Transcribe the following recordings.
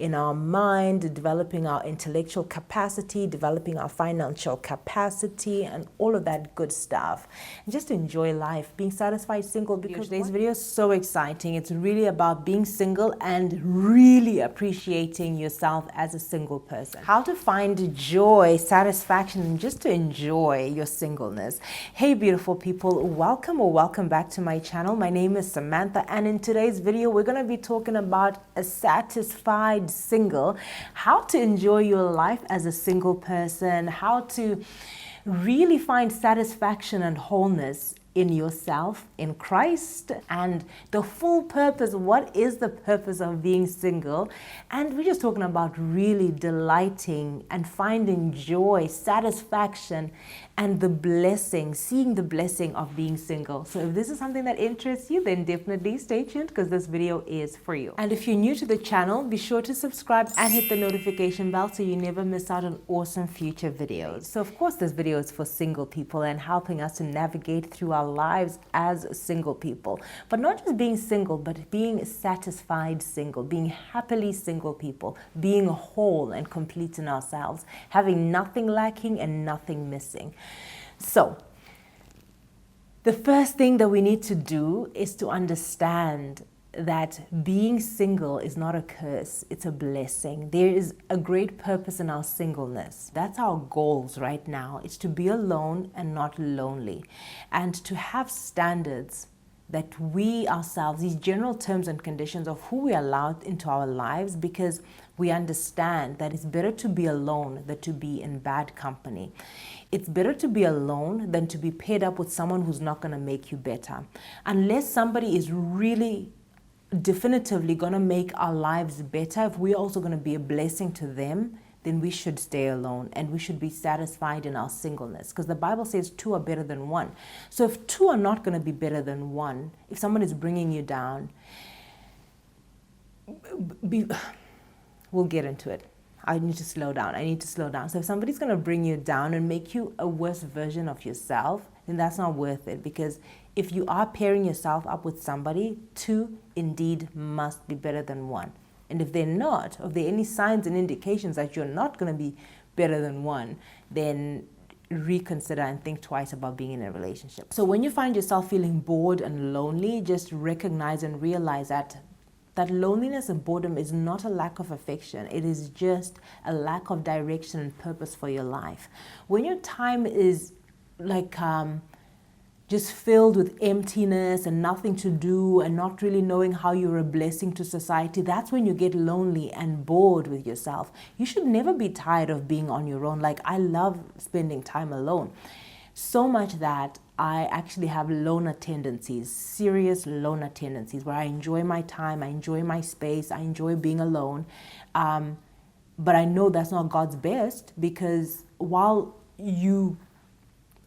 in our mind, developing our intellectual capacity, developing our financial capacity, and all of that good stuff. And just enjoy life, being satisfied single, because today's video is so exciting. It's really about being single and really appreciating yourself as a single person. How to find joy, satisfaction, and just to enjoy your singleness. Hey beautiful people, welcome or welcome back to my channel. My name is Samantha, and in today's video we're going to be talking about a satisfied single, how to enjoy your life as a single person, how to really find satisfaction and wholeness in yourself, in Christ, and the full purpose. What is the purpose of being single? And we're just talking about really delighting and finding joy, satisfaction, and the blessing, seeing the blessing of being single. So if this is something that interests you, then definitely stay tuned, because this video is for you. And if you're new to the channel, be sure to subscribe and hit the notification bell so you never miss out on awesome future videos. So of course this video is for single people and helping us to navigate through our lives as single people. But not just being single, but being satisfied single, being happily single people, being whole and complete in ourselves, having nothing lacking and nothing missing. So the first thing that we need to do is to understand that being single is not a curse, it's a blessing. There is a great purpose in our singleness. That's our goals right now. It's to be alone and not lonely, and to have standards that we ourselves, these general terms and conditions of who we allow into our lives, because we understand that it's better to be alone than to be in bad company. It's better to be alone than to be paired up with someone who's not going to make you better. Unless somebody is really definitively going to make our lives better, if we're also going to be a blessing to them, then we should stay alone and we should be satisfied in our singleness, because the Bible says two are better than one. So if two are not going to be better than one, if someone is bringing you down, we'll get into it. I need to slow down. I need to slow down. So if somebody's going to bring you down and make you a worse version of yourself, then that's not worth it, because if you are pairing yourself up with somebody, two indeed must be better than one. And if they're not, if there are any signs and indications that you're not going to be better than one, then reconsider and think twice about being in a relationship. So when you find yourself feeling bored and lonely, just recognize and realize that loneliness and boredom is not a lack of affection. It is just a lack of direction and purpose for your life. When your time is like just filled with emptiness and nothing to do and not really knowing how you're a blessing to society, that's when you get lonely and bored with yourself. You should never be tired of being on your own. Like, I love spending time alone, so much that I actually have loner tendencies, serious loner tendencies, where I enjoy my time, I enjoy my space, I enjoy being alone. But I know that's not God's best, because while you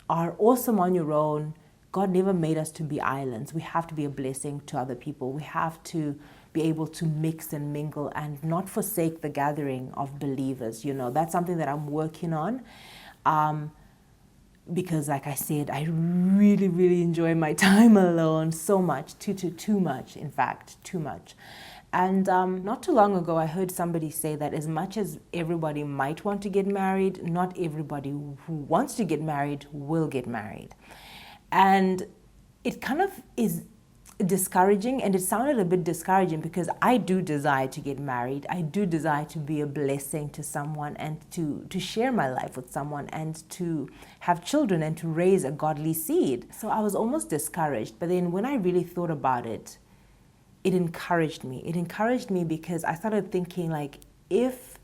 are awesome on your own, God never made us to be islands. We have to be a blessing to other people. We have to be able to mix and mingle and not forsake the gathering of believers. You know, that's something that I'm working on. Because like I said, I really, really enjoy my time alone so much, too much, in fact, too much. And not too long ago, I heard somebody say that as much as everybody might want to get married, not everybody who wants to get married will get married. And it kind of is discouraging, and it sounded a bit discouraging, because I do desire to get married. I do desire to be a blessing to someone and to share my life with someone and to have children and to raise a godly seed. So I was almost discouraged. But then when I really thought about it, it encouraged me. It encouraged me because I started thinking, like, if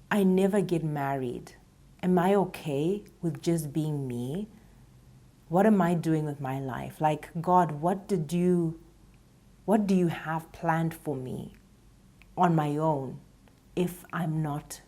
I never get married, am I okay with just being me? What am I doing with my life? Like, God, what do you have planned for me on my own if I'm not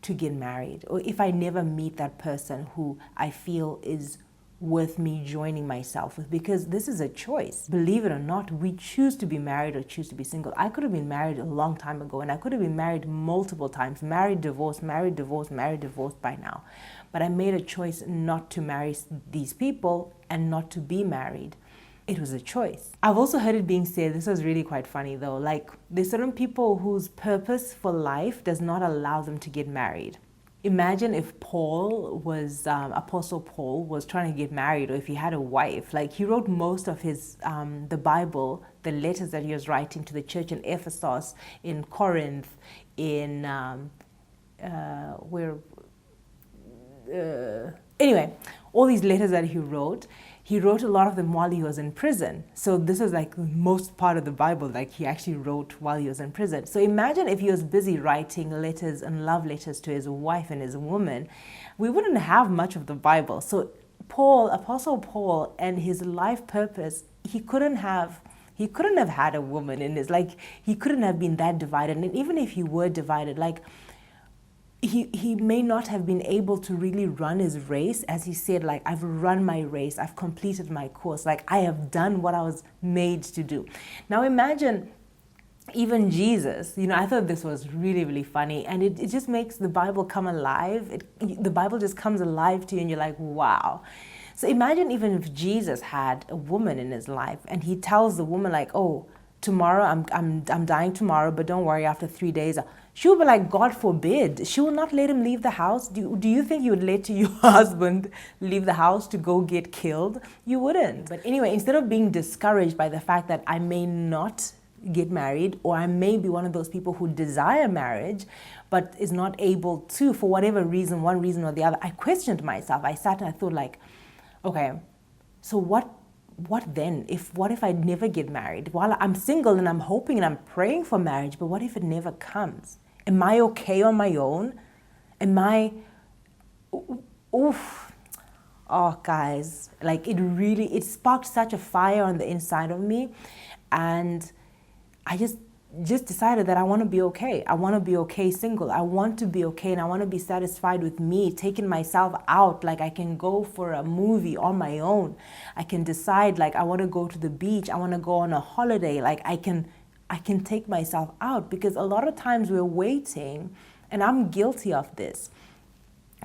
to get married, or if I never meet that person who I feel is worth me joining myself with? Because this is a choice. Believe it or not, we choose to be married or choose to be single. I could have been married a long time ago, and I could have been married multiple times, married, divorced, married, divorced, married, divorced by now. But I made a choice not to marry these people and not to be married. It was a choice. I've also heard it being said, this was really quite funny though, like there's certain people whose purpose for life does not allow them to get married. Imagine if Apostle Paul was trying to get married, or if he had a wife. Like he wrote most of his, the Bible, the letters that he was writing to the church in Ephesus, in Corinth, in, anyway, all these letters that he wrote a lot of them while he was in prison. So this is like the most part of the Bible, like he actually wrote while he was in prison. So imagine if he was busy writing letters and love letters to his wife and his woman, we wouldn't have much of the Bible. So Apostle Paul, and his life purpose, he couldn't have had a woman in his, like he couldn't have been that divided. And even if he were divided, like he may not have been able to really run his race, as he said, like, I've run my race, I've completed my course, like I have done what I was made to do. Now imagine even Jesus, I thought this was really, really funny, and it just makes the Bible come alive. The Bible just comes alive to you, and you're like, wow. So imagine even if Jesus had a woman in his life, and he tells the woman like, oh, tomorrow, I'm dying tomorrow, but don't worry, after 3 days, she will be like, God forbid. She will not let him leave the house. Do you think you would let your husband leave the house to go get killed? You wouldn't. But anyway, instead of being discouraged by the fact that I may not get married, or I may be one of those people who desire marriage, but is not able to, for whatever reason, one reason or the other, I questioned myself. I sat and I thought like, okay, so what then? What if I never get married? While I'm single and I'm hoping and I'm praying for marriage, but what if it never comes? Am I okay on my own? Oof. Oh, guys, like it sparked such a fire on the inside of me. And I just decided that I want to be okay. I want to be okay single. I want to be okay, and I want to be satisfied with me, taking myself out. Like I can go for a movie on my own. I can decide like I want to go to the beach. I want to go on a holiday. Like I can take myself out, because a lot of times we're waiting, and I'm guilty of this.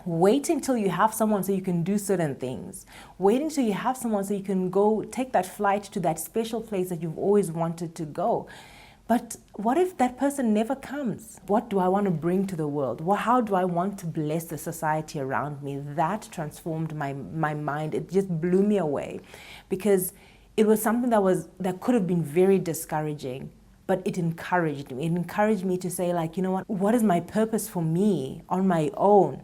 Waiting till you have someone so you can do certain things. Waiting till you have someone so you can go take that flight to that special place that you've always wanted to go. But what if that person never comes? What do I want to bring to the world? How do I want to bless the society around me? That transformed my mind. It just blew me away, because it was something that could have been very discouraging, but it encouraged me. It encouraged me to say, like, you know what is my purpose for me on my own?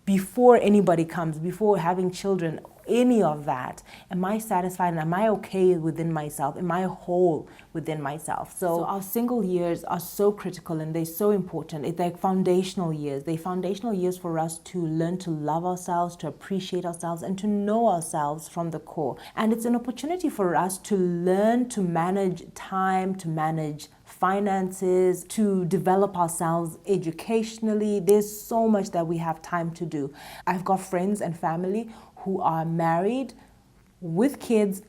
Before anybody comes, before having children, any of that, am I satisfied and am I okay within myself? Am I whole within myself? So our single years are so critical, and they're so important. It's like foundational years. They're foundational years for us to learn to love ourselves, to appreciate ourselves, and to know ourselves from the core. And it's an opportunity for us to learn to manage time, to manage finances, to develop ourselves educationally. There's so much that we have time to do. I've got friends and family who are married with kids,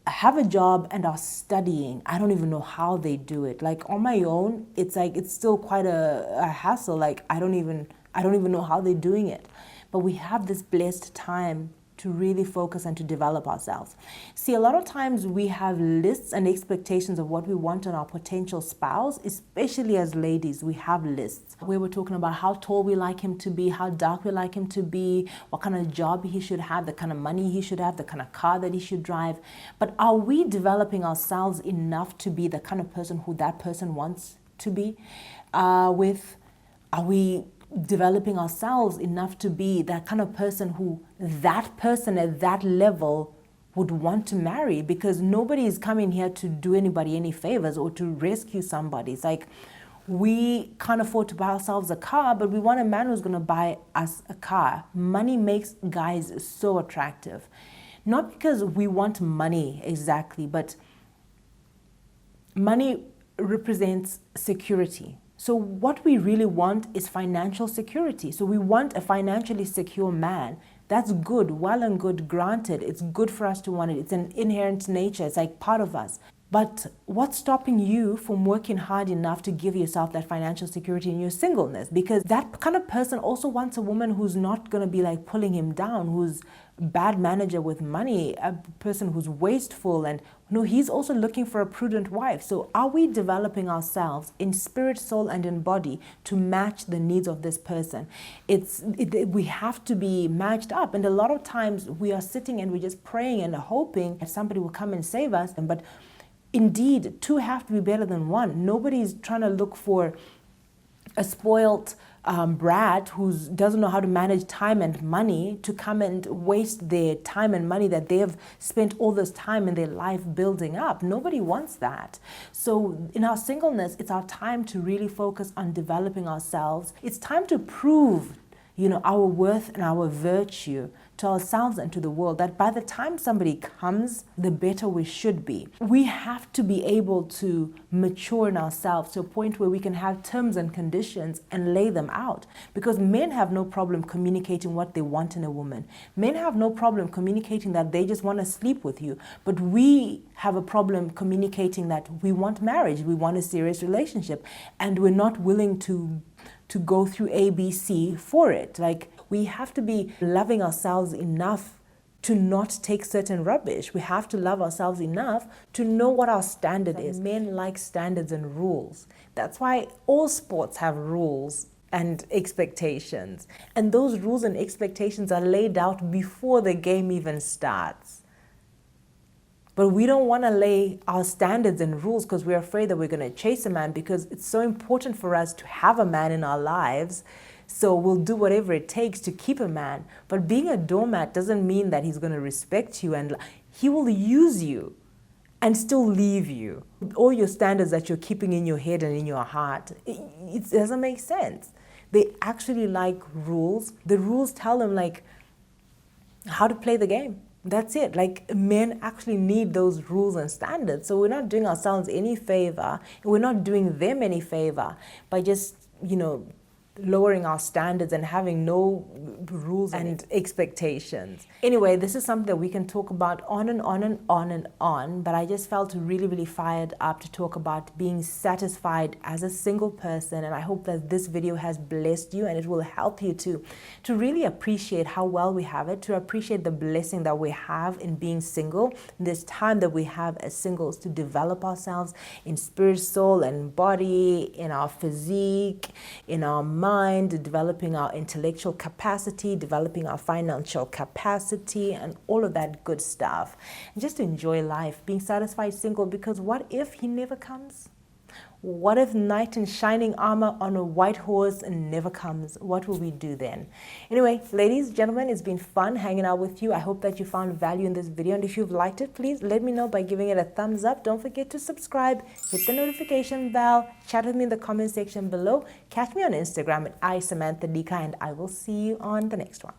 have a job, and are studying. I don't even know how they do it. Like on my own, it's still quite a hassle. Like I don't even know how they're doing it. But we have this blessed time to really focus and to develop ourselves. See, a lot of times we have lists and expectations of what we want in our potential spouse, especially as ladies. We have lists where we're talking about how tall we like him to be, how dark we like him to be, what kind of job he should have, the kind of money he should have, the kind of car that he should drive. But are we developing ourselves enough to be the kind of person who that person wants to be with? Are we developing ourselves enough to be that kind of person who that person at that level would want to marry? Because nobody is coming here to do anybody any favors or to rescue somebody. It's like we can't afford to buy ourselves a car, but we want a man who's going to buy us a car. Money makes guys so attractive. Not because we want money exactly, but money represents security. So what we really want is financial security. So we want a financially secure man. That's good, well and good, granted. It's good for us to want it. It's an inherent nature. It's like part of us. But what's stopping you from working hard enough to give yourself that financial security in your singleness? Because that kind of person also wants a woman who's not going to be like pulling him down, who's a bad manager with money, a person who's wasteful, and no, he's also looking for a prudent wife. So are we developing ourselves in spirit, soul, and in body to match the needs of this person? We have to be matched up. And a lot of times we are sitting and we're just praying and hoping that somebody will come and save us. But indeed, two have to be better than one. Nobody's trying to look for a spoiled brat who doesn't know how to manage time and money to come and waste their time and money that they have spent all this time in their life building up. Nobody wants that. So in our singleness, it's our time to really focus on developing ourselves. It's time to prove, our worth and our virtue to ourselves and to the world, that by the time somebody comes, the better we should be. We have to be able to mature in ourselves to a point where we can have terms and conditions and lay them out. Because men have no problem communicating what they want in a woman. Men have no problem communicating that they just want to sleep with you. But we have a problem communicating that we want marriage, we want a serious relationship, and we're not willing to go through ABC for it. Like, we have to be loving ourselves enough to not take certain rubbish. We have to love ourselves enough to know what our standard is. Men like standards and rules. That's why all sports have rules and expectations. And those rules and expectations are laid out before the game even starts. But we don't want to lay our standards and rules because we're afraid that we're going to chase a man, because it's so important for us to have a man in our lives. So we'll do whatever it takes to keep a man. But being a doormat doesn't mean that he's going to respect you, and he will use you and still leave you. All your standards that you're keeping in your head and in your heart, it doesn't make sense. They actually like rules. The rules tell them like how to play the game. That's it. Like, men actually need those rules and standards. So we're not doing ourselves any favor. We're not doing them any favor by just, lowering our standards and having no rules and expectations. Anyway, this is something that we can talk about on and on and on and on, but I just felt really, really fired up to talk about being satisfied as a single person, and I hope that this video has blessed you and it will help you to really appreciate how well we have it, to appreciate the blessing that we have in being single, this time that we have as singles to develop ourselves in spirit, soul, and body, in our physique, in our mind, developing our intellectual capacity, developing our financial capacity, and all of that good stuff. And just to enjoy life, being satisfied single, because what if he never comes? What if knight in shining armor on a white horse and never comes? What will we do then? Anyway, ladies, gentlemen, it's been fun hanging out with you. I hope that you found value in this video. And if you've liked it, please let me know by giving it a thumbs up. Don't forget to subscribe, hit the notification bell, chat with me in the comment section below. Catch me on Instagram at Samantha Dika, and I will see you on the next one.